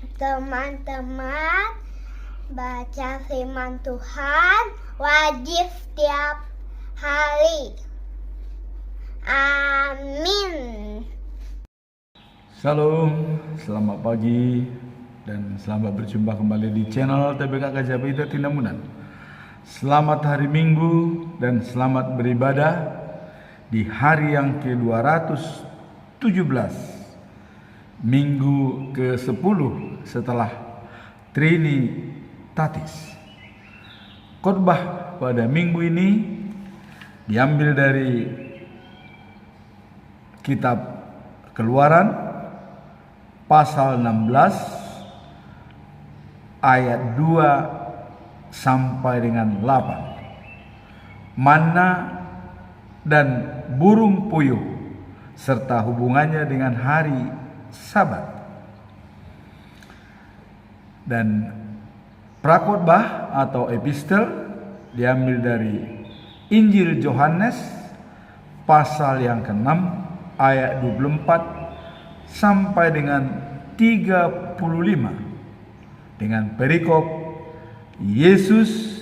Teman-teman, baca firman Tuhan wajib setiap hari. Amin. Salam, selamat pagi dan selamat berjumpa kembali di channel TBK Kajabita Tindamunan. Selamat hari Minggu dan selamat beribadah di hari yang ke-217, Minggu ke-10 setelah Trinitatis. Khotbah pada minggu ini diambil dari kitab Keluaran pasal 16 ayat 2 sampai dengan 8. Manna dan burung puyuh serta hubungannya dengan hari Sabat. Dan prakhotbah atau epistel diambil dari Injil Yohanes pasal yang ke-6 ayat 24 sampai dengan 35 dengan perikop Yesus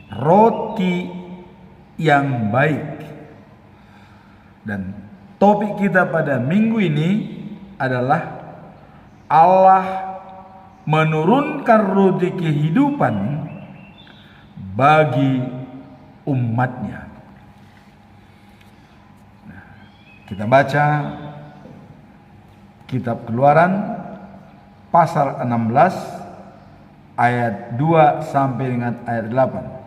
roti yang baik. Dan topik kita pada minggu ini adalah Allah menurunkan roti kehidupan bagi umatnya. Kita baca kitab Keluaran pasal 16 ayat 2 sampai dengan ayat 8.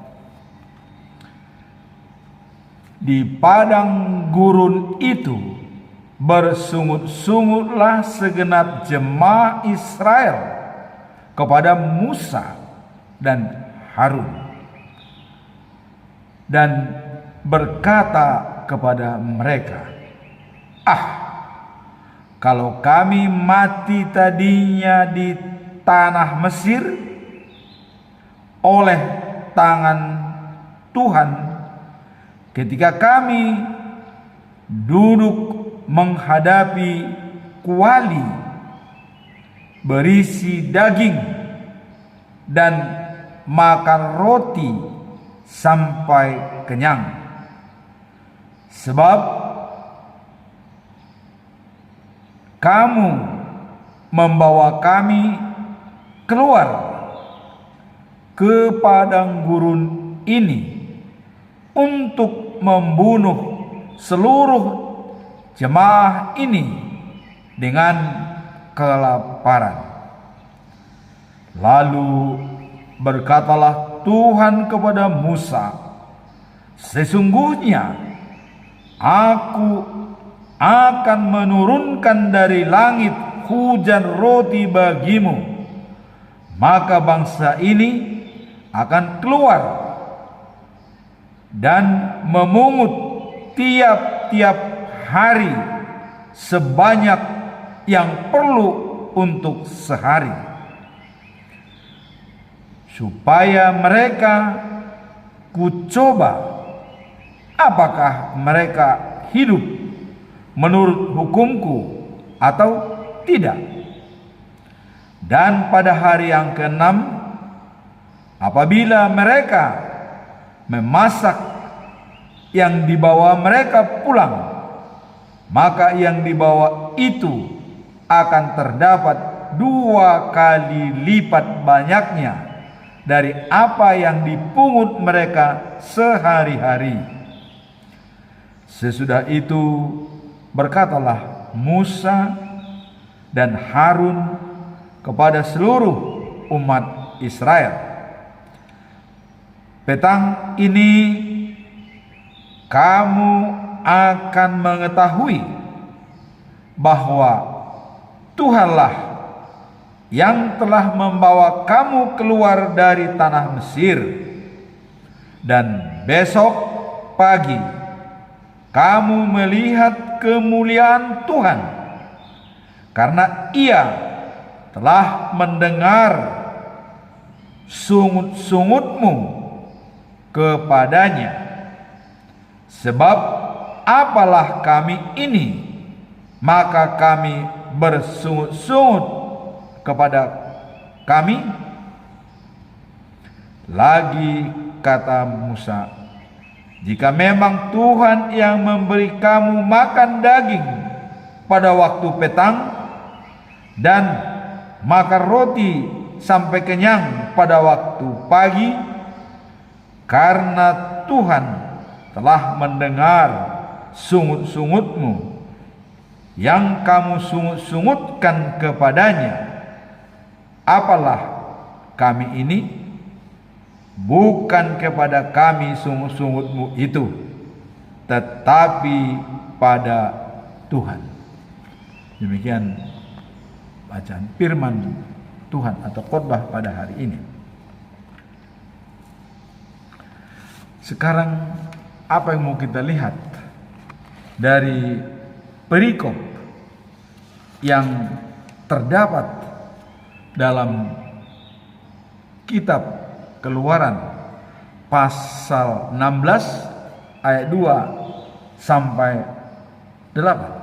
Di padang gurun itu bersungut-sungutlah segenap jemaah Israel kepada Musa dan Harun, dan berkata kepada mereka, kalau kami mati tadinya di tanah Mesir oleh tangan Tuhan, ketika kami duduk menghadapi kuali berisi daging dan makan roti sampai kenyang, sebab kamu membawa kami keluar ke padang gurun ini untuk membunuh seluruh jemaah ini dengan kelaparan. Lalu berkatalah Tuhan kepada Musa, sesungguhnya aku akan menurunkan dari langit hujan roti bagimu, maka bangsa ini akan keluar dan memungut tiap-tiap hari sebanyak yang perlu untuk sehari, supaya mereka kucoba apakah mereka hidup menurut hukumku atau tidak. Dan pada hari yang ke-6, apabila mereka memasak yang dibawa mereka pulang, maka yang dibawa itu akan terdapat 2 kali lipat banyaknya dari apa yang dipungut mereka sehari-hari. Sesudah itu berkatalah Musa dan Harun kepada seluruh umat Israel, petang ini kamu akan mengetahui bahwa Tuhanlah yang telah membawa kamu keluar dari tanah Mesir, dan besok pagi kamu melihat kemuliaan Tuhan, karena Ia telah mendengar sungut-sungutmu kepadanya. Sebab apalah kami ini, maka kami bersungut-sungut kepada kami? Lagi kata Musa, jika memang Tuhan yang memberi kamu makan daging pada waktu petang dan makan roti sampai kenyang pada waktu pagi, karena Tuhan telah mendengar sungut-sungutmu yang kamu sungut-sungutkan kepadanya, apalah kami ini? Bukan kepada kami sungut-sungutmu itu, tetapi pada Tuhan. Demikian bacaan firman Tuhan atau khotbah pada hari ini. Sekarang apa yang mau kita lihat dari perikop yang terdapat dalam kitab Keluaran pasal 16 ayat 2 sampai 8.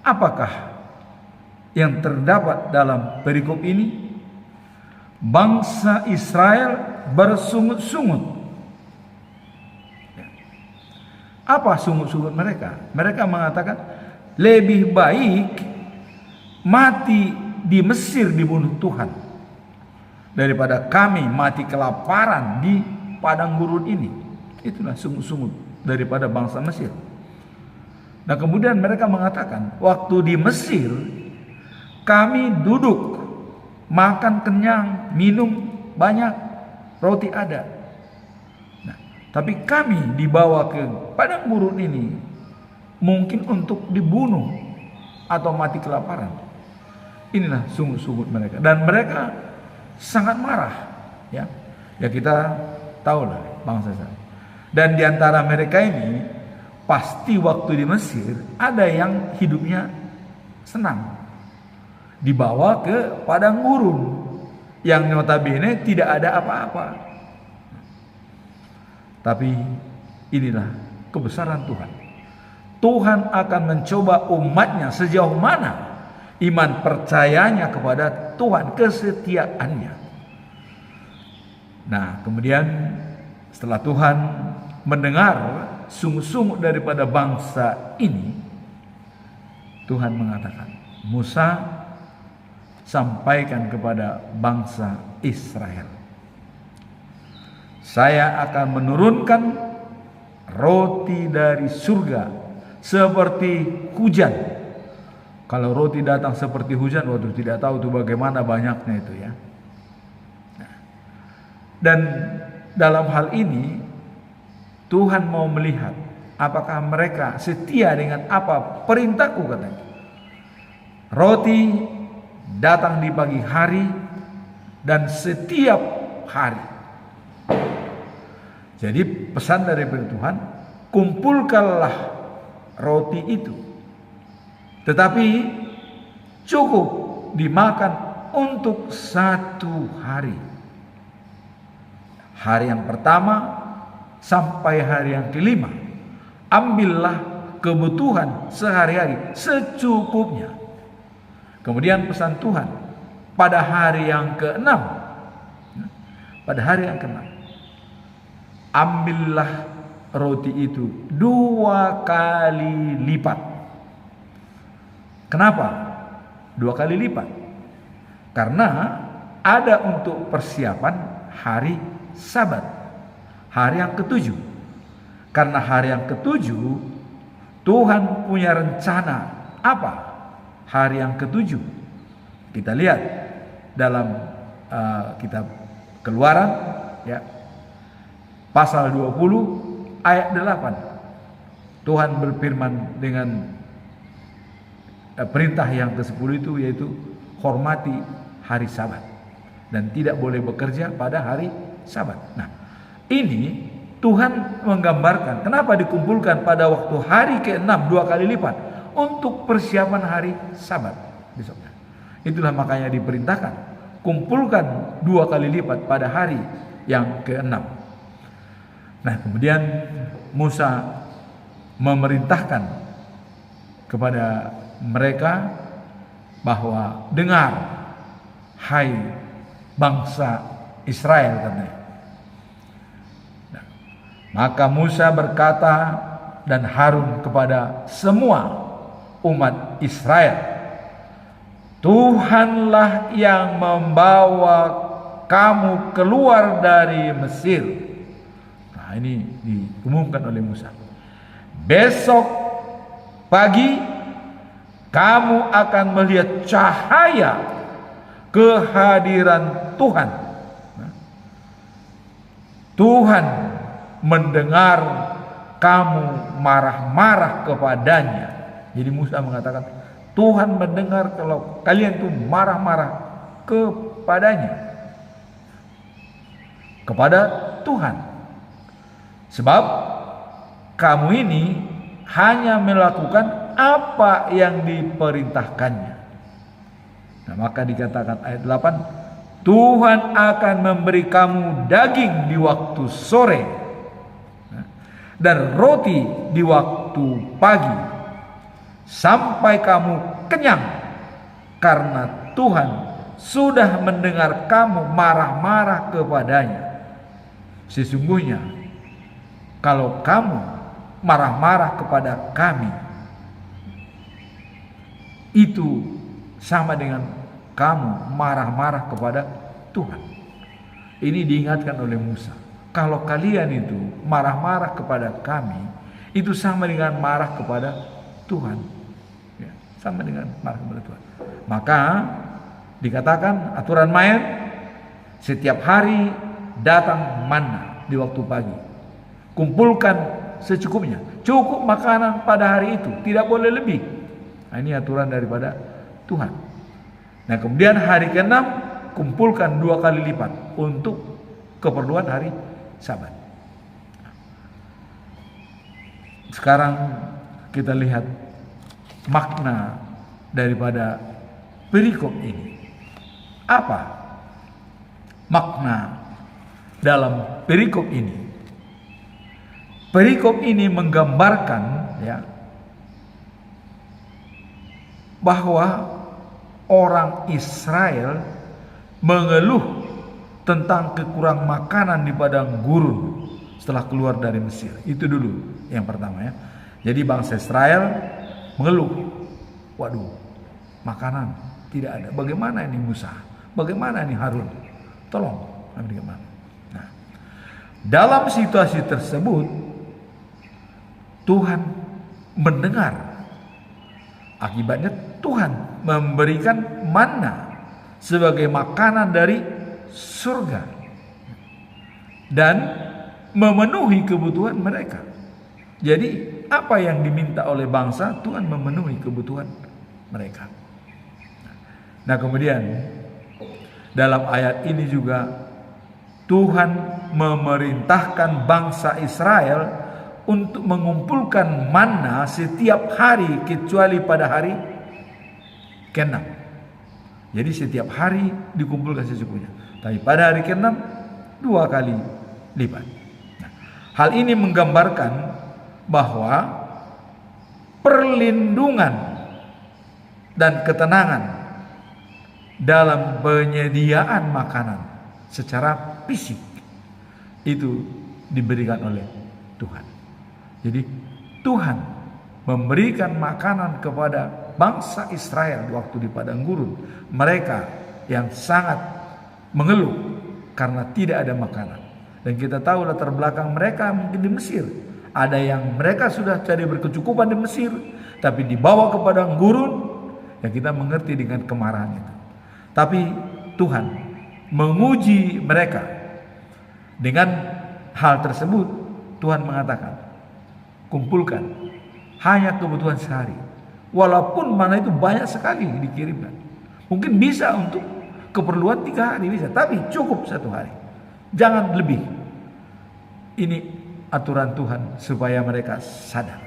Apakah yang terdapat dalam perikop ini? Bangsa Israel bersungut-sungut. Apa sungut-sungut mereka? Mereka mengatakan lebih baik mati di Mesir dibunuh Tuhan daripada kami mati kelaparan di padang gurun ini. Itulah sungut-sungut daripada bangsa Mesir. Nah, kemudian mereka mengatakan, waktu di Mesir kami duduk, makan kenyang, minum banyak, roti ada. Nah, tapi kami dibawa ke padang gurun ini mungkin untuk dibunuh atau mati kelaparan. Inilah sungut-sungut mereka, dan mereka sangat marah, ya. Ya kita tahulah bangsa saya. Dan di antara mereka ini pasti waktu di Mesir ada yang hidupnya senang, dibawa ke padang gurun yang notabene tidak ada apa-apa. Tapi inilah kebesaran Tuhan. Tuhan akan mencoba umatnya sejauh mana iman percayanya kepada Tuhan, kesetiaannya. Nah, kemudian setelah Tuhan mendengar sungut-sungut daripada bangsa ini, Tuhan mengatakan, Musa, sampaikan kepada bangsa Israel, saya akan menurunkan roti dari surga seperti hujan. Kalau roti datang seperti hujan, waduh, tidak tahu tuh bagaimana banyaknya itu, ya. Nah, dan dalam hal ini Tuhan mau melihat apakah mereka setia dengan apa perintahku, katanya. Roti datang di pagi hari dan setiap hari. Jadi pesan dari Tuhan, kumpulkanlah roti itu, tetapi cukup dimakan untuk 1 hari. Hari yang pertama sampai hari yang kelima, ambillah kebutuhan sehari-hari secukupnya. Kemudian pesan Tuhan, pada hari yang ke-6, ambillah roti itu 2 kali lipat. Kenapa 2 kali lipat? Karena ada untuk persiapan hari Sabat, hari yang ke-7. Karena hari yang ke-7 Tuhan punya rencana apa? Hari yang ke-7 kita lihat dalam kitab Keluaran, ya, pasal 20 ayat 8. Tuhan berfirman dengan perintah yang ke-10 itu, yaitu hormati hari Sabat dan tidak boleh bekerja pada hari Sabat. Nah, ini Tuhan menggambarkan kenapa dikumpulkan pada waktu hari ke-6 2 kali lipat untuk persiapan hari Sabat besoknya. Itulah makanya diperintahkan kumpulkan 2 kali lipat pada hari yang ke-6. Nah, kemudian Musa memerintahkan kepada mereka bahwa dengar hai bangsa Israel, katanya. Nah, maka Musa berkata dan Harun kepada semua umat Israel, Tuhanlah yang membawa kamu keluar dari Mesir. Nah, ini diumumkan oleh Musa. Besok pagi kamu akan melihat cahaya kehadiran Tuhan. Tuhan mendengar kamu marah-marah kepadanya. Jadi Musa mengatakan, Tuhan mendengar kalau kalian itu marah-marah kepadanya, kepada Tuhan. Sebab kamu ini hanya melakukan apa yang diperintahkannya. Nah, maka dikatakan ayat 8, Tuhan akan memberi kamu daging di waktu sore dan roti di waktu pagi, sampai kamu kenyang, karena Tuhan sudah mendengar kamu marah-marah kepadanya. Sesungguhnya kalau kamu marah-marah kepada kami, itu sama dengan kamu marah-marah kepada Tuhan. Ini diingatkan oleh Musa. Kalau kalian itu marah-marah kepada kami, itu sama dengan marah kepada Tuhan. Ya, sama dengan marah kepada Tuhan. Maka dikatakan aturan main, setiap hari datang manna di waktu pagi. Kumpulkan secukupnya. Cukup makanan pada hari itu, tidak boleh lebih. Nah, ini aturan daripada Tuhan. Nah, kemudian hari ke-6 kumpulkan 2 kali lipat untuk keperluan hari Sabat. Sekarang kita lihat makna daripada perikop ini. Apa makna dalam perikop ini? Perikop ini menggambarkan ya bahwa orang Israel mengeluh tentang kekurang makanan di padang gurun setelah keluar dari Mesir. Itu dulu yang pertama ya. Jadi bangsa Israel mengeluh, waduh, makanan tidak ada. Bagaimana ini Musa? Bagaimana ini Harun? Tolong, bagaimana? Nah, dalam situasi tersebut Tuhan mendengar. Akibatnya Tuhan memberikan manna sebagai makanan dari surga dan memenuhi kebutuhan mereka. Jadi apa yang diminta oleh bangsa, Tuhan memenuhi kebutuhan mereka. Nah, kemudian dalam ayat ini juga Tuhan memerintahkan bangsa Israel untuk mengumpulkan manna setiap hari kecuali pada hari ke-6. Jadi setiap hari dikumpulkan secukupnya. Tapi pada hari ke-6 2 kali lipat. Nah, hal ini menggambarkan bahwa perlindungan dan ketenangan dalam penyediaan makanan secara fisik itu diberikan oleh Tuhan. Jadi Tuhan memberikan makanan kepada bangsa Israel waktu di padang gurun. Mereka yang sangat mengeluh karena tidak ada makanan. Dan kita tahu latar belakang mereka mungkin di Mesir. Ada yang mereka sudah cari berkecukupan di Mesir, tapi dibawa ke padang gurun, ya kita mengerti dengan kemarahan itu. Tapi Tuhan menguji mereka. Dengan hal tersebut Tuhan mengatakan, kumpulkan hanya kebutuhan sehari. Walaupun mana itu banyak sekali dikirimkan. Mungkin bisa untuk keperluan 3 hari bisa, tapi cukup 1 hari. Jangan lebih. Ini aturan Tuhan supaya mereka sadar.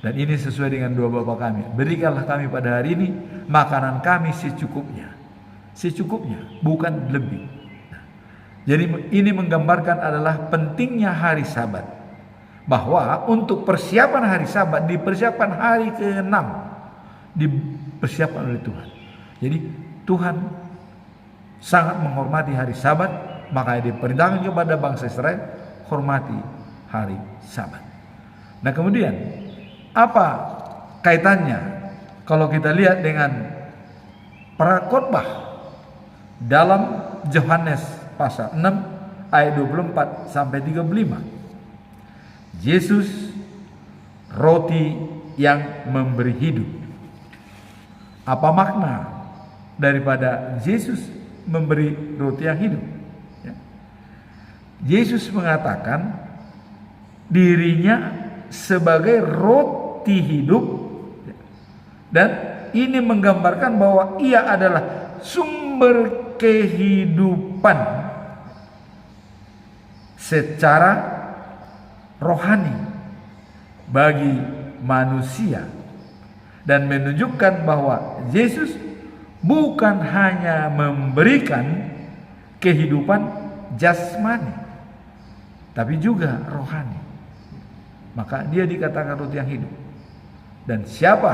Dan ini sesuai dengan doa Bapa kami. Berikanlah kami pada hari ini makanan kami secukupnya. Secukupnya, bukan lebih. Nah, jadi ini menggambarkan adalah pentingnya hari Sabat. Bahwa untuk persiapan hari Sabat dipersiapkan hari ke-6, dipersiapkan oleh Tuhan. Jadi Tuhan sangat menghormati hari Sabat, maka diperintahkan kepada bangsa Israel hormati hari Sabat. Nah, kemudian apa kaitannya kalau kita lihat dengan prakhotbah dalam Yohanes pasal 6 ayat 24 sampai 35. Yesus roti yang memberi hidup. Apa makna daripada Yesus memberi roti yang hidup? Ya. Yesus mengatakan dirinya sebagai roti hidup, dan ini menggambarkan bahwa ia adalah sumber kehidupan secara rohani bagi manusia, dan menunjukkan bahwa Yesus bukan hanya memberikan kehidupan jasmani, tapi juga rohani. Maka dia dikatakan roti yang hidup. Dan siapa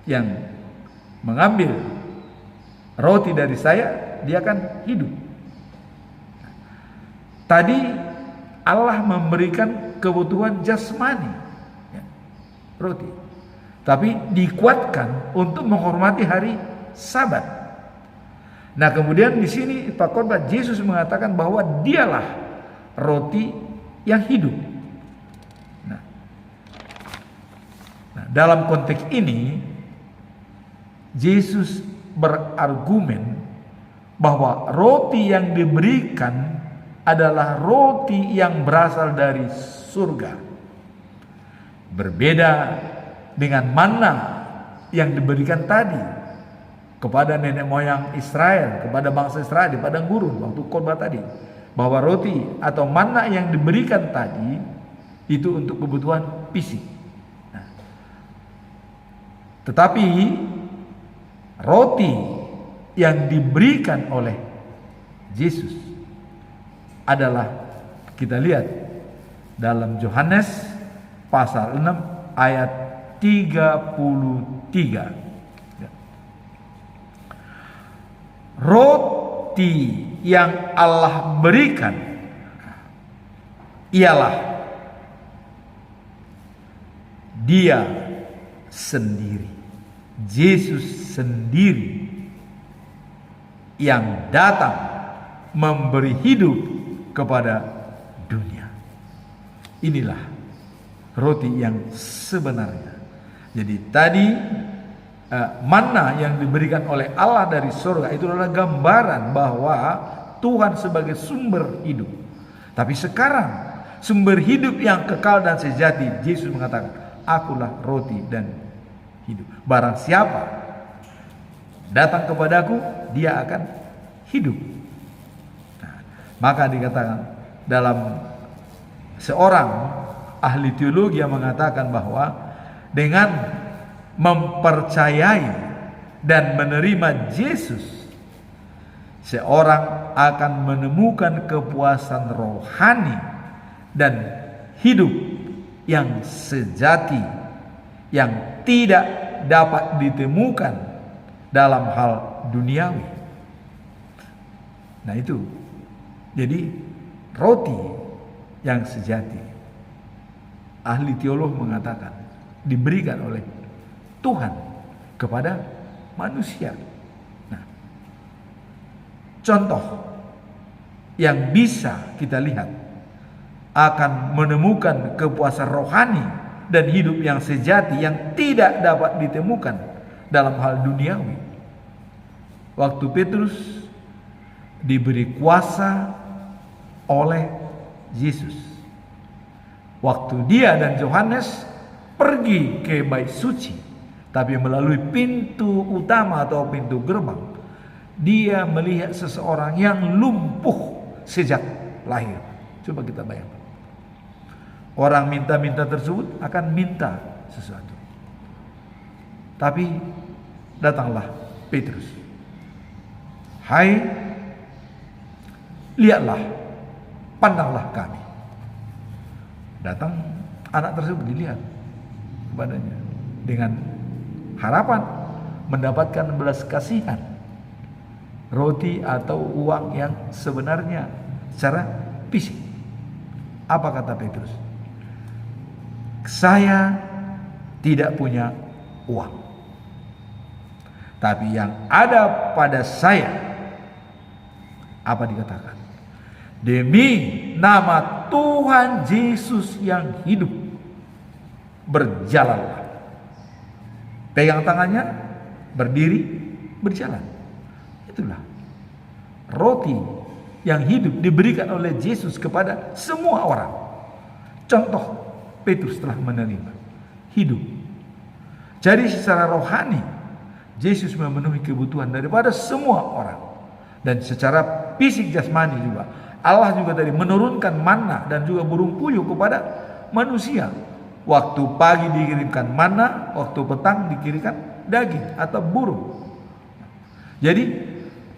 yang mengambil roti dari saya, dia akan hidup. Tadi Allah memberikan kebutuhan jasmani, ya, roti, tapi dikuatkan untuk menghormati hari Sabat. Nah, kemudian di sini Pak Khotbah Yesus mengatakan bahwa dialah roti yang hidup. Nah, dalam konteks ini Yesus berargumen bahwa roti yang diberikan adalah roti yang berasal dari surga. Berbeda dengan manna yang diberikan tadi kepada nenek moyang Israel, kepada bangsa Israel di padang gurun waktu khotbah tadi, bahwa roti atau manna yang diberikan tadi itu untuk kebutuhan fisik. Nah, tetapi roti yang diberikan oleh Yesus adalah, kita lihat dalam Yohanes pasal 6 ayat 33. Roti yang Allah berikan ialah Dia sendiri, Yesus sendiri, yang datang memberi hidup kepada dunia. Inilah roti yang sebenarnya. Jadi tadi manna yang diberikan oleh Allah dari surga itu adalah gambaran bahwa Tuhan sebagai sumber hidup. Tapi sekarang sumber hidup yang kekal dan sejati, Yesus mengatakan, akulah roti dan hidup. Barang siapa datang kepadaku, dia akan hidup. Nah, maka dikatakan dalam seorang ahli teologi yang mengatakan bahwa dengan mempercayai dan menerima Yesus, seorang akan menemukan kepuasan rohani dan hidup yang sejati yang tidak dapat ditemukan dalam hal duniawi. Nah, itu jadi roti yang sejati, ahli teolog mengatakan, diberikan oleh Tuhan kepada manusia. Nah, contoh yang bisa kita lihat akan menemukan kepuasan rohani dan hidup yang sejati yang tidak dapat ditemukan dalam hal duniawi. Waktu Petrus diberi kuasa oleh Yesus, waktu dia dan Yohanes pergi ke bait suci, tapi melalui pintu utama atau pintu gerbang, dia melihat seseorang yang lumpuh sejak lahir. Coba kita bayangkan, orang minta-minta tersebut akan minta sesuatu, tapi datanglah Petrus, hai, lihatlah, pandanglah kami. Datang anak tersebut, dilihat kepadanya dengan harapan mendapatkan belas kasihan. roti atau uang yang sebenarnya secara fisik. Apa kata Petrus? Saya tidak punya uang, tapi yang ada pada saya, apa dikatakan? Demi nama Tuhan Yesus yang hidup, berjalanlah. Pegang tangannya, berdiri, berjalan. Itulah roti yang hidup diberikan oleh Yesus kepada semua orang. Contoh Petrus telah menerima hidup. Jadi secara rohani Yesus memenuhi kebutuhan daripada semua orang. Dan secara fisik jasmani juga Allah juga tadi menurunkan manna dan juga burung puyuh kepada manusia. Waktu pagi dikirimkan manna, waktu petang dikirimkan daging atau burung. Jadi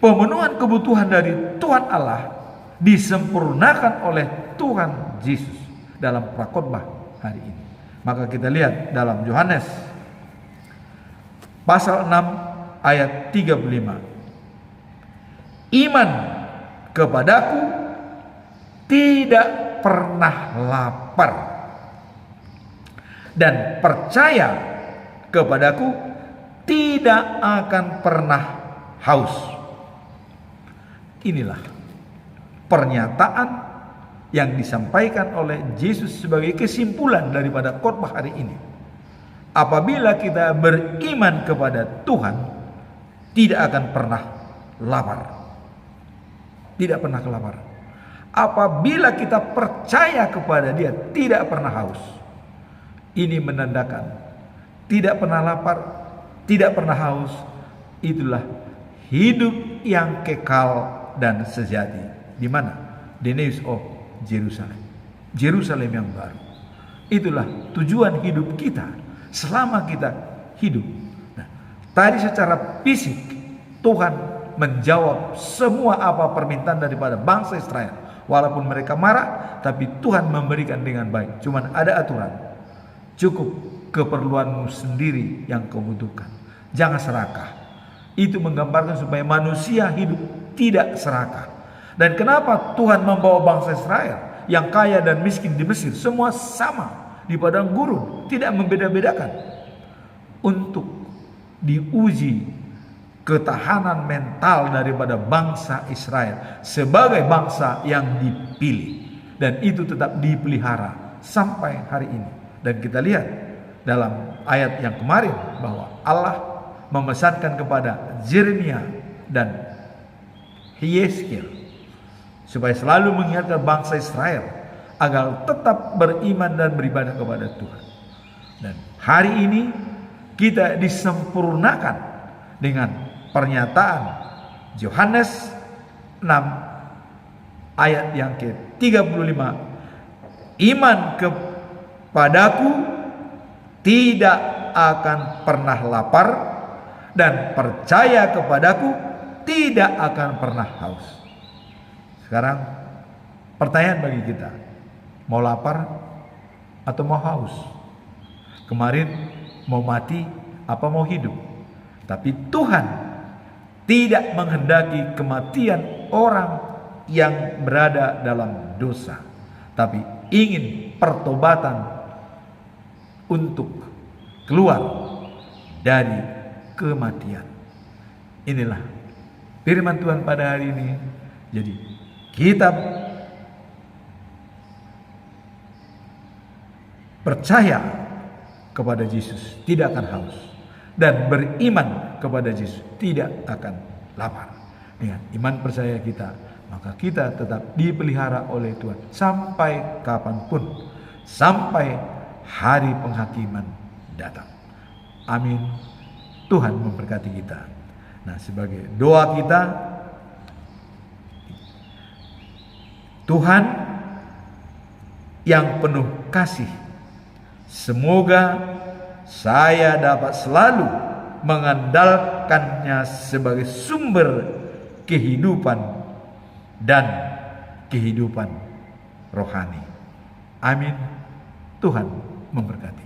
pemenuhan kebutuhan dari Tuhan Allah disempurnakan oleh Tuhan Yesus dalam prakhotbah hari ini. Maka kita lihat dalam Yohanes pasal 6 ayat 35. Iman kepadaku tidak pernah lapar, dan percaya kepadaku tidak akan pernah haus. Inilah pernyataan yang disampaikan oleh Yesus sebagai kesimpulan daripada khotbah hari ini. Apabila kita beriman kepada Tuhan, tidak akan pernah lapar. Tidak pernah kelaparan. Apabila kita percaya kepada Dia, tidak pernah haus. Ini menandakan tidak pernah lapar, tidak pernah haus. Itulah hidup yang kekal dan sejati. Di mana? The News of Jerusalem. Jerusalem yang baru. Itulah tujuan hidup kita selama kita hidup. Nah, tadi secara fisik Tuhan menjawab semua apa permintaan daripada bangsa Israel. Walaupun mereka marah, tapi Tuhan memberikan dengan baik. Cuman ada aturan. Cukup keperluanmu sendiri yang kau butuhkan. Jangan serakah. Itu menggambarkan supaya manusia hidup tidak serakah. Dan kenapa Tuhan membawa bangsa Israel yang kaya dan miskin di Mesir semua sama di padang gurun, tidak membeda-bedakan, untuk diuji ketahanan mental daripada bangsa Israel sebagai bangsa yang dipilih, dan itu tetap dipelihara sampai hari ini. Dan kita lihat dalam ayat yang kemarin bahwa Allah memesankan kepada Yeremia dan Yeskel supaya selalu mengingatkan bangsa Israel agar tetap beriman dan beribadah kepada Tuhan. Dan hari ini kita disempurnakan dengan pernyataan Yohanes 6 ayat yang ke-35. Iman kepadaku tidak akan pernah lapar, dan percaya kepadaku tidak akan pernah haus. Sekarang pertanyaan bagi kita, mau lapar atau mau haus? Kemarin mau mati apa mau hidup? Tapi Tuhan tidak menghendaki kematian orang yang berada dalam dosa, tapi ingin pertobatan untuk keluar dari kematian. Inilah firman Tuhan pada hari ini. Jadi kita percaya kepada Yesus tidak akan haus, dan beriman kepada Yesus tidak akan lapar. Dengan iman percaya kita, maka kita tetap dipelihara oleh Tuhan sampai kapanpun, sampai hari penghakiman datang. Amin. Tuhan memberkati kita. Nah, sebagai doa kita, Tuhan yang penuh kasih, semoga saya dapat selalu mengandalkannya sebagai sumber kehidupan dan kehidupan rohani. Amin. Tuhan memberkati.